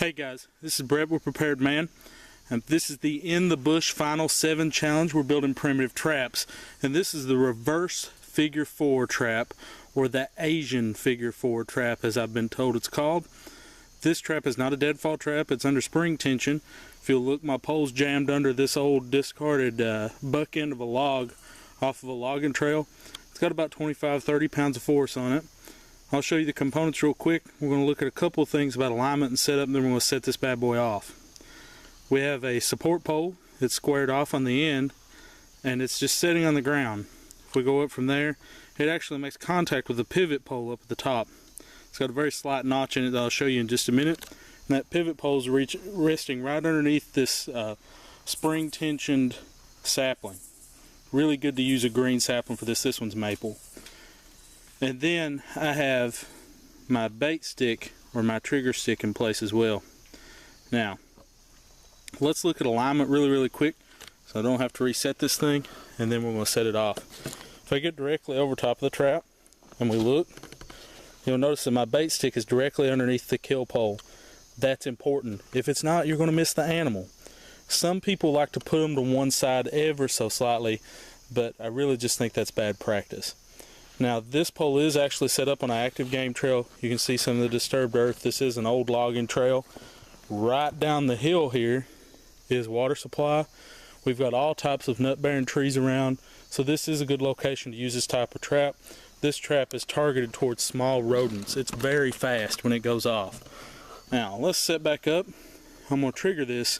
Hey guys, this is Brett with Prepared Man, and this is the In the Bush Final 7 challenge. We're building primitive traps, and this is the reverse figure 4 trap, or the Asian figure 4 trap as I've been told it's called. This trap is not a deadfall trap, it's under spring tension. If you'll look, my pole's jammed under this old discarded buck end of a log off of a logging trail. It's got about 25-30 pounds of force on it. I'll show you the components real quick. We're going to look at a couple of things about alignment and setup, and then we're going to set this bad boy off. We have a support pole. It's squared off on the end, and it's just sitting on the ground. If we go up from there, it actually makes contact with the pivot pole up at the top. It's got a very slight notch in it that I'll show you in just a minute. And that pivot pole is resting right underneath this spring tensioned sapling. Really good to use a green sapling for this. This one's maple. And then I have my bait stick or my trigger stick in place as well. Now, let's look at alignment really quick so I don't have to reset this thing, and then we're going to set it off. If I get directly over top of the trap and we look, you'll notice that my bait stick is directly underneath the kill pole. That's important. If it's not, you're going to miss the animal. Some people like to put them to one side ever so slightly, but I really just think that's bad practice. Now, this pole is actually set up on an active game trail. You can see some of the disturbed earth. This is an old logging trail. Right down the hill here is water supply. We've got all types of nut-bearing trees around, so this is a good location to use this type of trap. This trap is targeted towards small rodents. It's very fast when it goes off. Now, let's set back up. I'm going to trigger this,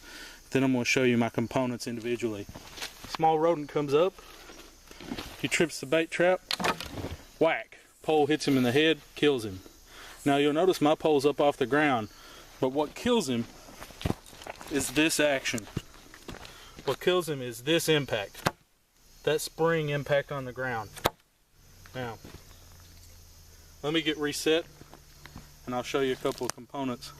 then I'm going to show you my components individually. Small rodent comes up. He trips the bait trap. Whack! Pole hits him in the head, kills him. Now you'll notice my pole's up off the ground, but what kills him is this action. What kills him is this impact. That spring impact on the ground. Now, let me get reset and I'll show you a couple of components.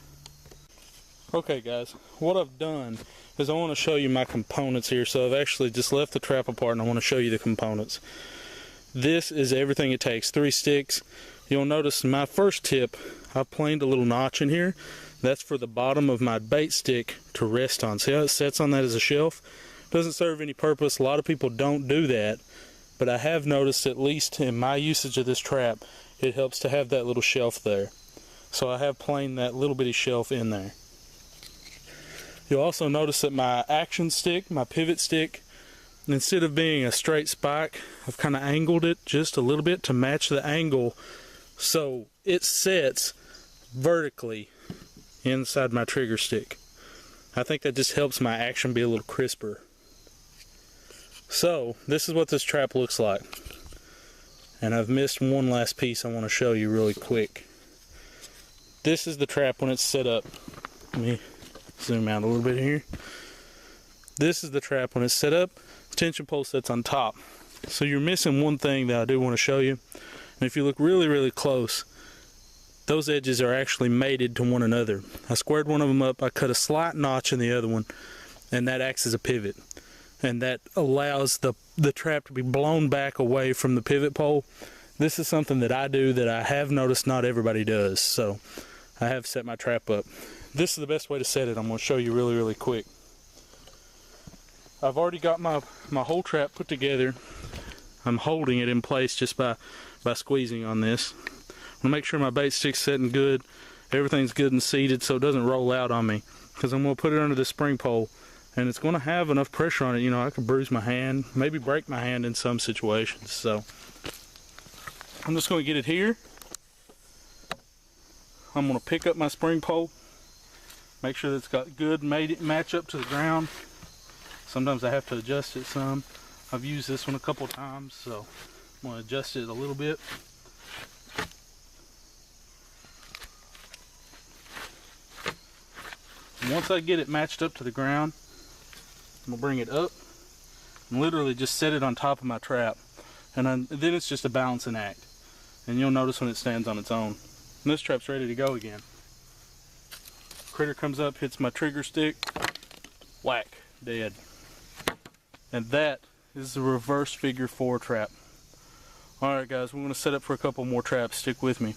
Okay guys, what I've done is I want to show you my components here. So I've actually just left the trap apart and I want to show you the components. This is everything it takes. 3 sticks. You'll notice my first tip, I've planed a little notch in here. That's for the bottom of my bait stick to rest on. See how it sets on that as a shelf? Doesn't serve any purpose. A lot of people don't do that, but I have noticed, at least in my usage of this trap, it helps to have that little shelf there. So I have planed that little bitty shelf in there. You'll also notice that my action stick, my pivot stick, instead of being a straight spike, I've kind of angled it just a little bit to match the angle so it sets vertically inside my trigger stick. I think that just helps my action be a little crisper. So this is what this trap looks like, and I've missed one last piece I want to show you really quick. This is the trap when it's set up. Let me zoom out a little bit here. This is the trap when it's set up. Tension pole sets on top. So you're missing one thing that I do want to show you. And if you look really close, those edges are actually mated to one another. I squared one of them up, I cut a slight notch in the other one, and that acts as a pivot. And that allows the trap to be blown back away from the pivot pole. This is something that I do that I have noticed not everybody does. So I have set my trap up. This is the best way to set it. I'm going to show you really quick. I've already got my whole trap put together. I'm holding it in place just by squeezing on this. I'm going to make sure my bait stick's setting good. Everything's good and seated so it doesn't roll out on me. Because I'm going to put it under the spring pole. And it's going to have enough pressure on it, you know, I could bruise my hand, maybe break my hand in some situations. So I'm just going to get it here. I'm going to pick up my spring pole. Make sure that it's got good match up to the ground. Sometimes I have to adjust it some. I've used this one a couple times, so I'm going to adjust it a little bit. And once I get it matched up to the ground, I'm going to bring it up and literally just set it on top of my trap. And then it's just a balancing act. And you'll notice when it stands on its own. And this trap's ready to go again. Critter comes up, hits my trigger stick, whack, dead. And that is the reverse figure 4 trap. Alright guys, we're going to set up for a couple more traps. Stick with me.